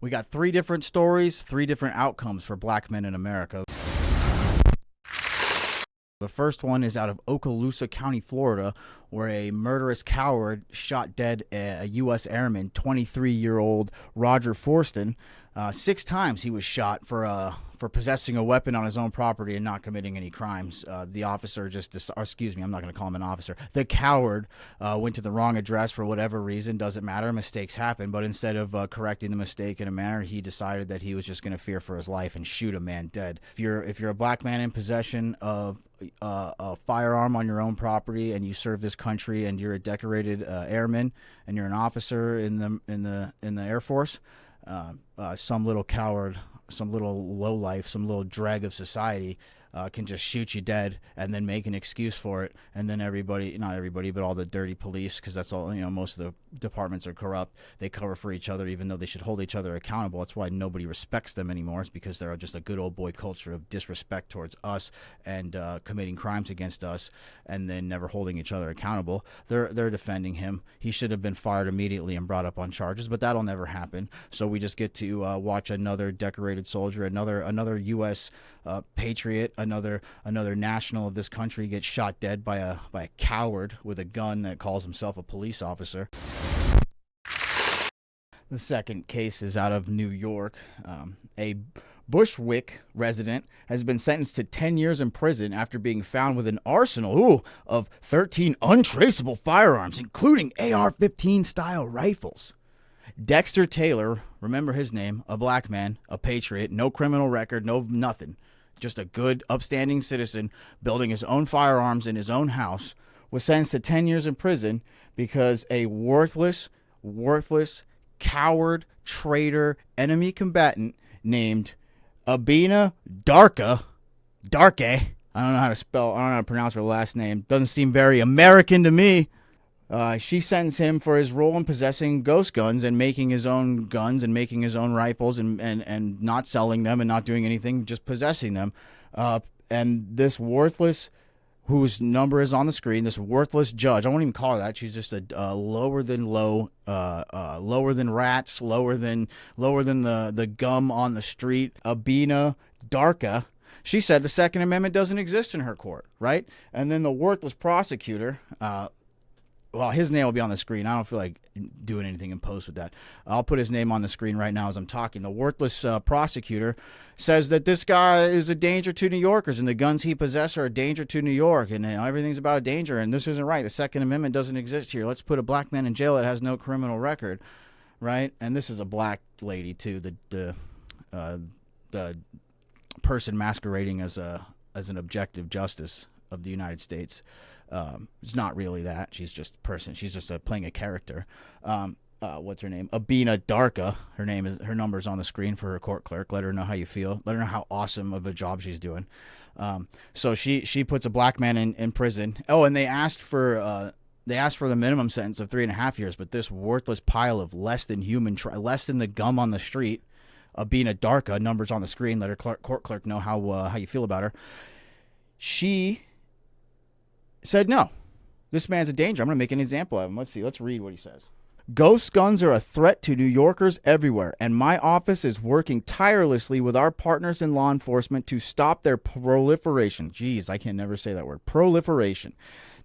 We got three different stories, three different outcomes for black men in America. The first one is out of Okaloosa County, Florida, where a murderous coward shot dead a U.S. airman, 23-year-old Roger Fortson. 6 times he was shot for possessing a weapon on his own property and not committing any crimes. The officer I'm not going to call him an officer. The coward went to the wrong address for whatever reason. Doesn't matter. Mistakes happen. But instead of correcting the mistake in a manner, he decided that he was just going to fear for his life and shoot a man dead. If you're a black man in possession of a firearm on your own property and you serve this country and you're a decorated airman and you're an officer in the Air Force, some little coward, some little lowlife, some little drag of society can just shoot you dead and then make an excuse for it. And then not everybody, but all the dirty police, because that's all, most of the departments are corrupt. They cover for each other, even though they should hold each other accountable. That's why nobody respects them anymore. It's because they're just a good old boy culture of disrespect towards us and committing crimes against us and then never holding each other accountable. They're defending him. He should have been fired immediately and brought up on charges, but that'll never happen. So we just get to watch another decorated soldier, another U.S. Patriot, another national of this country get shot dead by a coward with a gun that calls himself a police officer. The second case is out of New York. A Bushwick resident has been sentenced to 10 years in prison after being found with an arsenal of 13 untraceable firearms, including AR-15 style rifles. Dexter Taylor, remember his name, a black man, a patriot, no criminal record, no nothing, just a good, upstanding citizen building his own firearms in his own house, was sentenced to 10 years in prison because a worthless, coward, traitor, enemy combatant named Abina Darke, I don't know how to pronounce her last name. Doesn't seem very American to me. She sentenced him for his role in possessing ghost guns and making his own guns and making his own rifles and not selling them and not doing anything, just possessing them. And this worthless, whose number is on the screen, this worthless judge, I won't even call her that. She's just a lower than low, lower than rats, lower than the gum on the street, Abina Darke. She said the Second Amendment doesn't exist in her court, right? And then the worthless prosecutor, well, his name will be on the screen. I don't feel like doing anything in post with that. I'll put his name on the screen right now as I'm talking. The worthless prosecutor says that this guy is a danger to New Yorkers and the guns he possesses are a danger to New York and everything's about a danger and this isn't right. The Second Amendment doesn't exist here. Let's put a black man in jail that has no criminal record, right? And this is a black lady too. The person masquerading as an objective justice of the United States. It's not really that. She's just a person. She's just playing a character. What's her name? Abina Darke. Her number's on the screen for her court clerk. Let her know how you feel. Let her know how awesome of a job she's doing. So she puts a black man in prison. Oh, and they asked for the minimum sentence of 3.5 years, but this worthless pile of less than the gum on the street, Abina Darke, numbers on the screen. Let her court clerk know how you feel about her. She said, no, this man's a danger. I'm going to make an example of him. Let's see. Let's read what he says. Ghost guns are a threat to New Yorkers everywhere, and my office is working tirelessly with our partners in law enforcement to stop their proliferation. Jeez, I can never say that word. Proliferation.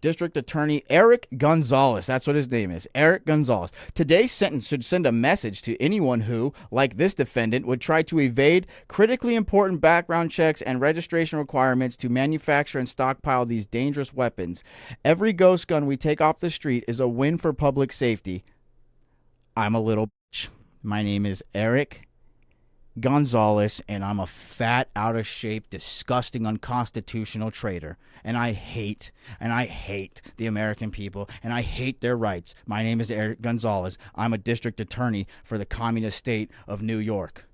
District Attorney Eric Gonzalez, that's what his name is, Eric Gonzalez. Today's sentence should send a message to anyone who, like this defendant, would try to evade critically important background checks and registration requirements to manufacture and stockpile these dangerous weapons. Every ghost gun we take off the street is a win for public safety. I'm a little bitch. My name is Eric Gonzalez, and I'm a fat, out of shape, disgusting, unconstitutional traitor. And I hate the American people, and I hate their rights. My name is Eric Gonzalez. I'm a district attorney for the communist state of New York.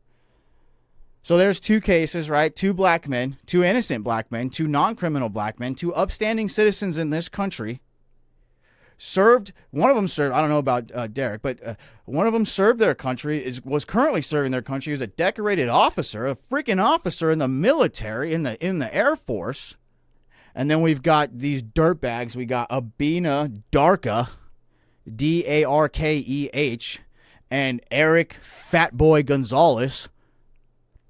So there's 2 cases, right? 2 black men, 2 innocent black men, 2 non-criminal black men, 2 upstanding citizens in this country. One of them served, I don't know about Derek, but one of them served their country, was currently serving their country as a decorated officer, a freaking officer in the military, in the Air Force. And then we've got these dirtbags. We got Abina Darke, Darkeh, and Eric Fatboy Gonzalez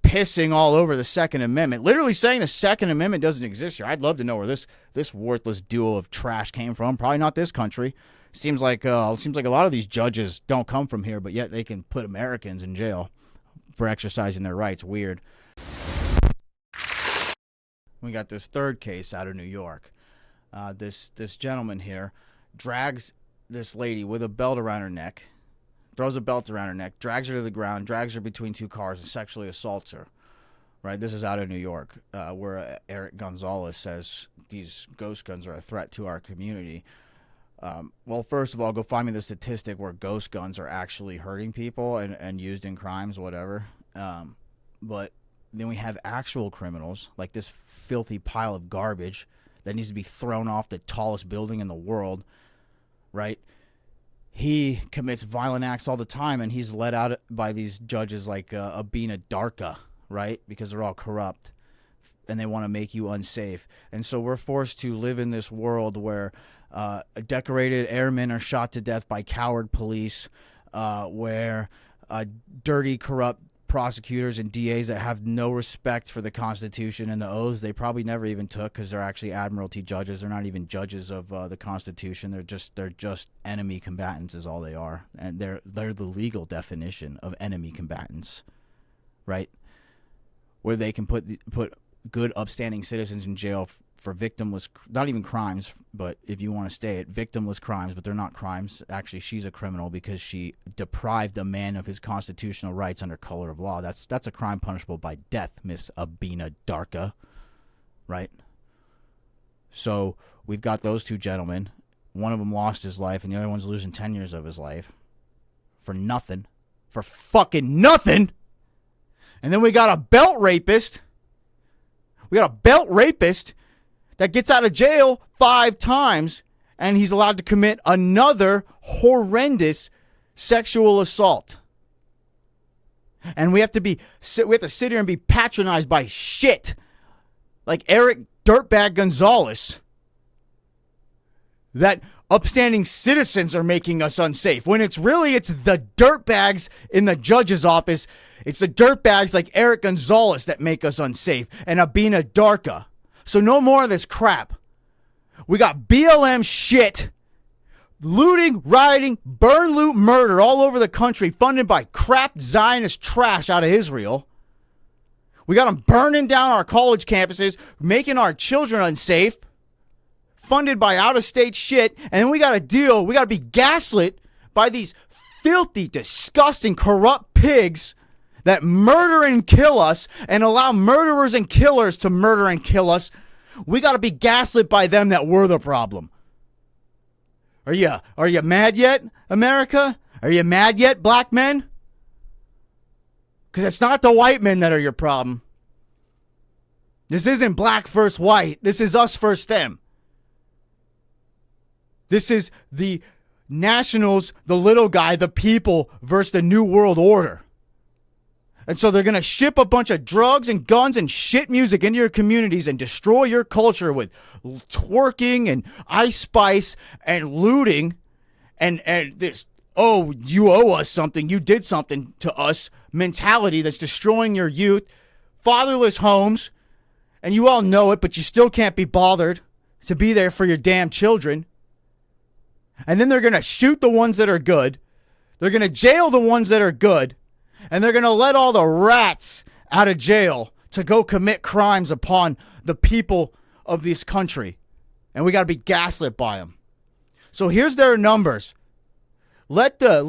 pissing all over the Second Amendment, literally saying the Second Amendment doesn't exist here. I'd love to know where this worthless duo of trash came from. Probably not this country. Seems like a lot of these judges don't come from here, but yet they can put Americans in jail for exercising their rights. Weird. We got this third case out of New York. This gentleman here drags this lady with a belt around her neck, throws a belt around her neck, drags her to the ground, drags her between two cars, and sexually assaults her. Right? This is out of New York, where Eric Gonzalez says these ghost guns are a threat to our community. Well, first of all, go find me the statistic where ghost guns are actually hurting people and used in crimes, whatever. But then we have actual criminals, like this filthy pile of garbage that needs to be thrown off the tallest building in the world, right? He commits violent acts all the time, and he's let out by these judges like Abina Darka, right? Because they're all corrupt, and they want to make you unsafe. And so we're forced to live in this world where decorated airmen are shot to death by coward police, where dirty, corrupt prosecutors and DAs that have no respect for the Constitution and the oaths they probably never even took, because they're actually admiralty judges. They're not even judges of the Constitution. They're just enemy combatants is all they are, and they're the legal definition of enemy combatants, right? Where they can put good, upstanding citizens in jail for victimless, not even crimes, but if you want to stay it, victimless crimes, but they're not crimes. Actually, she's a criminal because she deprived a man of his constitutional rights under color of law. That's a crime punishable by death, Miss Abina Darka, right? So we've got those two gentlemen. One of them lost his life, and the other one's losing 10 years of his life for nothing, for fucking nothing. And then we got a belt rapist. We got a belt rapist that gets out of jail 5 times, and he's allowed to commit another horrendous sexual assault. And we have to sit here and be patronized by shit like Eric Dirtbag Gonzalez that upstanding citizens are making us unsafe, when it's the dirtbags in the judge's office. It's the dirtbags like Eric Gonzalez that make us unsafe, and Abina Darka. So no more of this crap. We got BLM shit, looting, rioting, burn, loot, murder all over the country, funded by crap Zionist trash out of Israel. We got them burning down our college campuses, making our children unsafe, funded by out-of-state shit. And then we got to be gaslit by these filthy, disgusting, corrupt pigs that murder and kill us and allow murderers and killers to murder and kill us. We got to be gaslit by them that we're the problem. Are you mad yet, America? Are you mad yet, black men? Because it's not the white men that are your problem. This isn't black versus white. This is us versus them. This is the nationals, the little guy, the people versus the new world order. And so they're going to ship a bunch of drugs and guns and shit music into your communities and destroy your culture with twerking and Ice Spice and looting and this, oh, you owe us something, you did something to us mentality that's destroying your youth, fatherless homes, and you all know it, but you still can't be bothered to be there for your damn children. And then they're going to shoot the ones that are good. They're going to jail the ones that are good. And they're going to let all the rats out of jail to go commit crimes upon the people of this country. And we got to be gaslit by them. So here's their numbers. Let the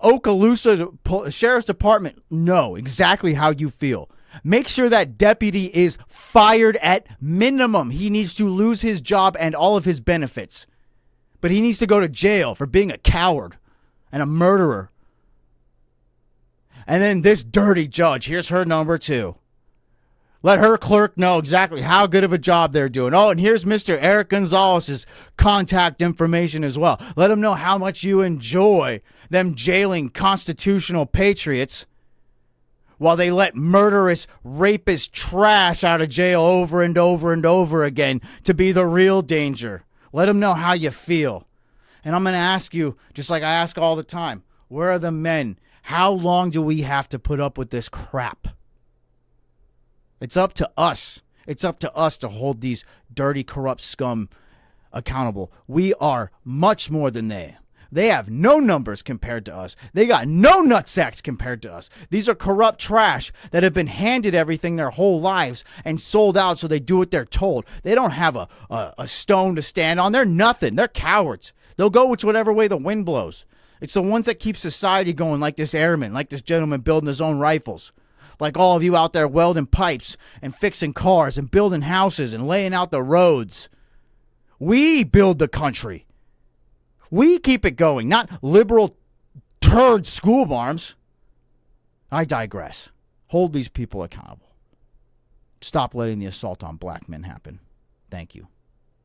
Okaloosa Sheriff's Department know exactly how you feel. Make sure that deputy is fired at minimum. He needs to lose his job and all of his benefits. But he needs to go to jail for being a coward and a murderer. And then this dirty judge, here's her number 2. Let her clerk know exactly how good of a job they're doing. Oh, and here's Mr. Eric Gonzalez's contact information as well. Let him know how much you enjoy them jailing constitutional patriots while they let murderous, rapist trash out of jail over and over and over again to be the real danger. Let them know how you feel. And I'm going to ask you, just like I ask all the time, where are the men? How long do we have to put up with this crap? It's up to us. It's up to us to hold these dirty, corrupt scum accountable. We are much more than they. They have no numbers compared to us. They got no nutsacks compared to us. These are corrupt trash that have been handed everything their whole lives and sold out so they do what they're told. They don't have a stone to stand on. They're nothing. They're cowards. They'll go whichever way the wind blows. It's the ones that keep society going, like this airman, like this gentleman building his own rifles. Like all of you out there welding pipes and fixing cars and building houses and laying out the roads. We build the country. We keep it going, not liberal turd school marms. I digress. Hold these people accountable. Stop letting the assault on black men happen. Thank you.